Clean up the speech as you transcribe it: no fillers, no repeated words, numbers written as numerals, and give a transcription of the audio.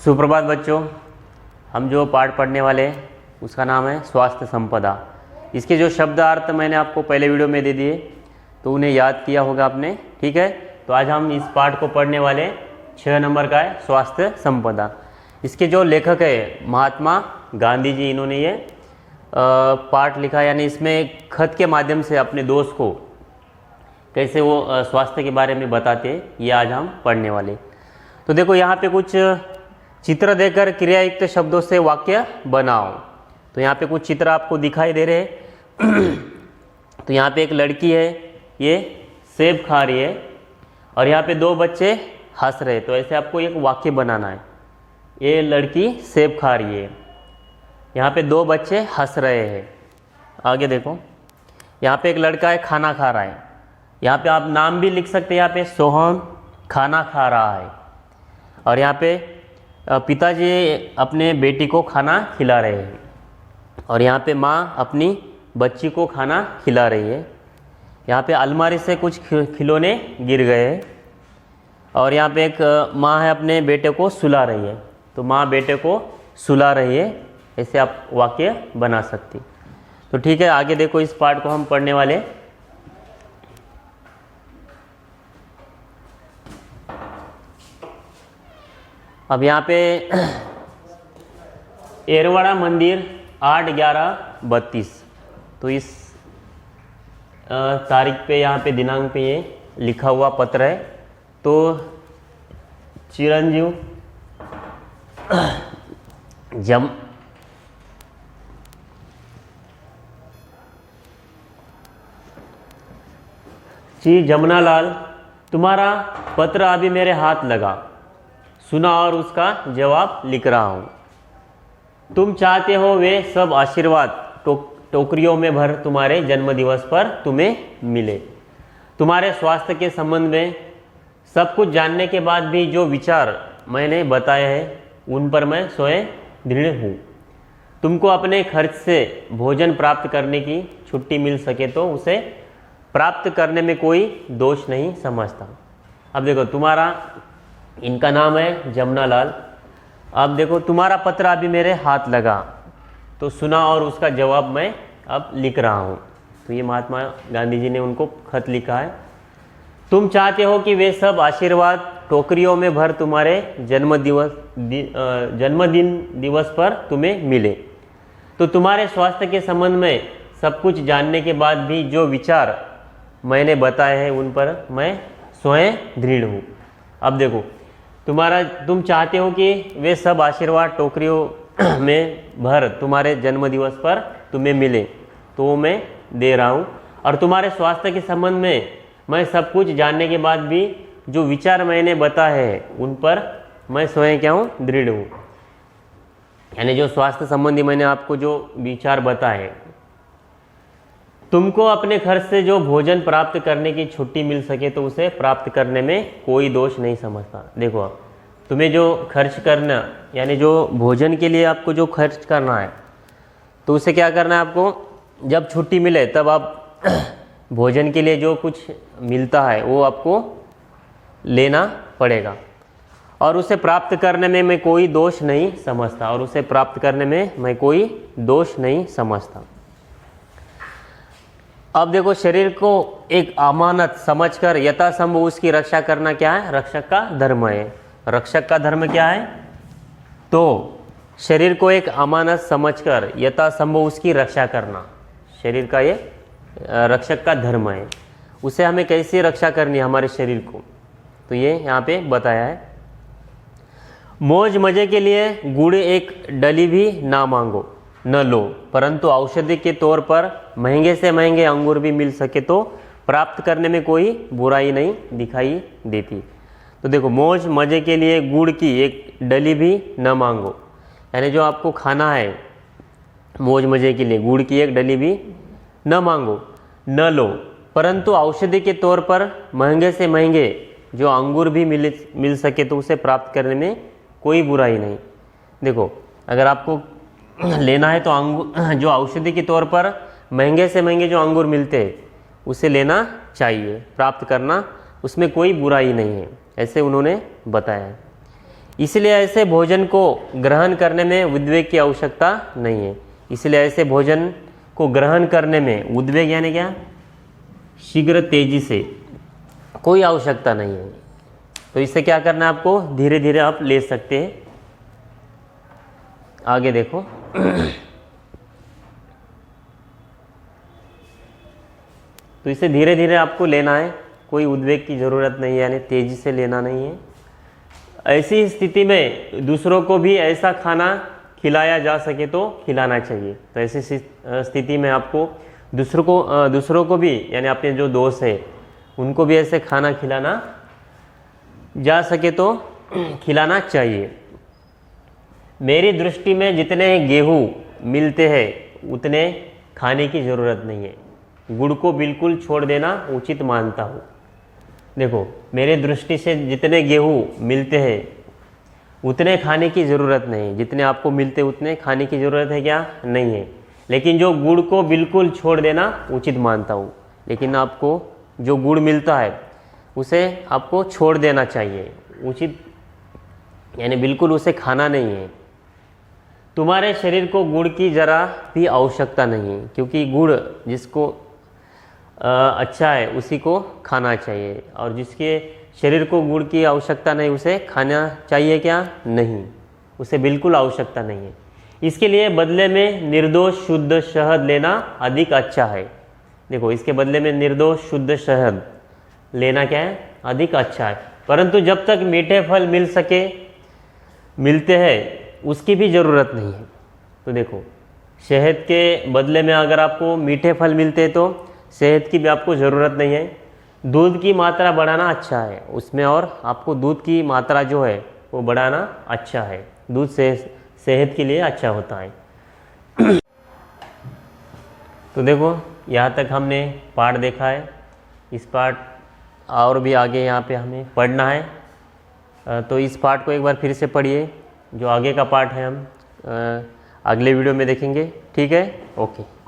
सुप्रभात बच्चों। हम जो पाठ पढ़ने वाले हैं उसका नाम है स्वास्थ्य संपदा। इसके जो शब्दार्थ मैंने आपको पहले वीडियो में दे दिए तो उन्हें याद किया होगा आपने, ठीक है। तो आज हम इस पाठ को पढ़ने वाले 6 नंबर का है स्वास्थ्य संपदा। इसके जो लेखक है महात्मा गांधी जी, इन्होंने ये पाठ लिखा, यानी इसमें खत के माध्यम से अपने दोस्त को कैसे वो स्वास्थ्य के बारे में बताते हैं, ये आज हम पढ़ने वाले। तो देखो यहाँ पे कुछ चित्र देकर क्रियायुक्त शब्दों से वाक्य बनाओ। तो यहाँ पे कुछ चित्र आपको दिखाई दे रहे हैं। तो यहाँ पे एक लड़की है, ये सेब खा रही है और यहाँ पे 2 बच्चे हंस रहे हैं। तो ऐसे आपको एक वाक्य बनाना है। ये लड़की सेब खा रही है, यहाँ पे 2 बच्चे हंस रहे हैं। आगे देखो, यहाँ पे एक लड़का है खाना खा रहा है। यहाँ पे आप नाम भी लिख सकते हैं, यहाँ पे सोहन खाना खा रहा है। और यहाँ पे पिताजी अपने बेटी को खाना खिला रहे हैं और यहाँ पे माँ अपनी बच्ची को खाना खिला रही है। यहाँ पे अलमारी से कुछ खिलौने गिर गए हैं और यहाँ पे एक माँ है अपने बेटे को सुला रही है। तो माँ बेटे को सुला रही है, ऐसे आप वाक्य बना सकती। तो ठीक है, आगे देखो, इस पाठ को हम पढ़ने वाले। अब यहाँ पे एरवाड़ा मंदिर 8/11/32। तो इस तारीख पे, यहाँ पे दिनांक पे ये लिखा हुआ पत्र है। तो चिरंजीव जमुनालाल, तुम्हारा पत्र अभी मेरे हाथ लगा, सुना और उसका जवाब लिख रहा हूँ। तुम चाहते हो वे सब आशीर्वाद टोकरियों में भर तुम्हारे जन्मदिवस पर तुम्हें मिले। तुम्हारे स्वास्थ्य के संबंध में सब कुछ जानने के बाद भी जो विचार मैंने बताए हैं उन पर मैं स्वयं दृढ़ हूँ। तुमको अपने खर्च से भोजन प्राप्त करने की छुट्टी मिल सके तो उसे प्राप्त करने में कोई दोष नहीं समझता। अब देखो, तुम्हारा, इनका नाम है जमुनालाल। अब देखो, तुम्हारा पत्र अभी मेरे हाथ लगा, तो सुना और उसका जवाब मैं अब लिख रहा हूँ। तो ये महात्मा गांधी जी ने उनको खत लिखा है। तुम चाहते हो कि वे सब आशीर्वाद टोकरियों में भर तुम्हारे जन्मदिन दिवस पर तुम्हें मिले। तो तुम्हारे स्वास्थ्य के संबंध में सब कुछ जानने के बाद भी जो विचार मैंने बताए हैं उन पर मैं स्वयं दृढ़ हूँ। अब देखो, तुम चाहते हो कि वे सब आशीर्वाद टोकरियों में भर तुम्हारे जन्मदिवस पर तुम्हें मिले, तो वो मैं दे रहा हूँ। और तुम्हारे स्वास्थ्य के संबंध में मैं सब कुछ जानने के बाद भी जो विचार मैंने बताए हैं उन पर मैं स्वयं क्या हूँ, दृढ़ हूँ। यानी जो स्वास्थ्य संबंधी मैंने आपको जो विचार बताए, तुमको अपने खर्च से जो भोजन प्राप्त करने की छुट्टी मिल सके तो उसे प्राप्त करने में कोई दोष नहीं समझता। देखो, तुम्हें जो खर्च करना, यानी जो भोजन के लिए आपको जो खर्च करना है, तो उसे क्या करना है आपको, जब छुट्टी मिले तब आप भोजन के लिए जो कुछ मिलता है वो आपको लेना पड़ेगा। और उसे प्राप्त करने में मैं कोई दोष नहीं समझता, और उसे प्राप्त करने में मैं कोई दोष नहीं समझता। अब देखो, शरीर को एक अमानत समझकर यथासंभव उसकी रक्षा करना क्या है, रक्षक का धर्म है। रक्षक का धर्म क्या है? तो शरीर को एक अमानत समझकर यथासंभव उसकी रक्षा करना शरीर का ये रक्षक का धर्म है। उसे हमें कैसे रक्षा करनी है हमारे शरीर को, तो ये यहाँ पे बताया है। मौज मजे के लिए गुड़ एक डली भी ना मांगो न लो, परंतु औषधि के तौर पर महंगे से महंगे अंगूर भी मिल सके तो प्राप्त करने में कोई बुराई नहीं दिखाई देती। तो देखो, मौज मजे के लिए गुड़ की एक डली भी न मांगो, यानी जो आपको खाना है मौज मजे के लिए गुड़ की एक डली भी न मांगो न लो, परंतु औषधि के तौर पर महंगे से महंगे जो अंगूर भी मिल सके तो उसे प्राप्त करने में कोई बुराई नहीं। देखो, अगर आपको लेना है तो अंगूर, जो औषधि के तौर पर महंगे से महंगे जो अंगूर मिलते हैं उसे लेना चाहिए, प्राप्त करना, उसमें कोई बुराई नहीं है, ऐसे उन्होंने बताया है। इसलिए ऐसे भोजन को ग्रहण करने में उद्वेग की आवश्यकता नहीं है। इसलिए ऐसे भोजन को ग्रहण करने में उद्वेग यानी क्या, शीघ्र तेजी से कोई आवश्यकता नहीं है। तो इससे क्या करना है आपको, धीरे धीरे आप ले सकते हैं। आगे देखो तो इसे धीरे धीरे आपको लेना है, कोई उद्वेग की ज़रूरत नहीं है, यानी तेज़ी से लेना नहीं है। ऐसी स्थिति में दूसरों को भी ऐसा खाना खिलाया जा सके तो खिलाना चाहिए। तो ऐसी स्थिति में आपको दूसरों को भी, यानी अपने जो दोस्त है उनको भी ऐसे खाना खिलाना जा सके तो खिलाना चाहिए। मेरी दृष्टि में जितने गेहूँ मिलते हैं उतने खाने की ज़रूरत नहीं है। गुड़ को बिल्कुल छोड़ देना उचित मानता हूँ। देखो, मेरे दृष्टि से जितने गेहूँ मिलते हैं उतने खाने की ज़रूरत नहीं, जितने आपको मिलते उतने खाने की ज़रूरत है क्या, नहीं है। लेकिन जो गुड़ को बिल्कुल छोड़ देना उचित मानता हूँ। लेकिन आपको जो गुड़ मिलता है उसे आपको छोड़ देना चाहिए, उचित यानी बिल्कुल उसे खाना नहीं है। तुम्हारे शरीर को गुड़ की ज़रा भी आवश्यकता नहीं है, क्योंकि गुड़ जिसको अच्छा है उसी को खाना चाहिए, और जिसके शरीर को गुड़ की आवश्यकता नहीं उसे खाना चाहिए क्या, नहीं, उसे बिल्कुल आवश्यकता नहीं है। इसके लिए बदले में निर्दोष शुद्ध शहद लेना अधिक अच्छा है। देखो, इसके बदले में निर्दोष शुद्ध शहद लेना क्या है, अधिक अच्छा है। परंतु जब तक मीठे फल मिलते हैं उसकी भी ज़रूरत नहीं है। तो देखो, शहद के बदले में अगर आपको मीठे फल मिलते हैं तो शहद की भी आपको ज़रूरत नहीं है। दूध की मात्रा बढ़ाना अच्छा है उसमें, और आपको दूध की मात्रा जो है वो बढ़ाना अच्छा है। दूध से सेहत के लिए अच्छा होता है। तो देखो, यहाँ तक हमने पाठ देखा है। इस पाठ और भी आगे यहाँ पे हमें पढ़ना है। तो इस पाठ को एक बार फिर से पढ़िए। जो आगे का पाठ है हम अगले वीडियो में देखेंगे। ठीक है, ओके।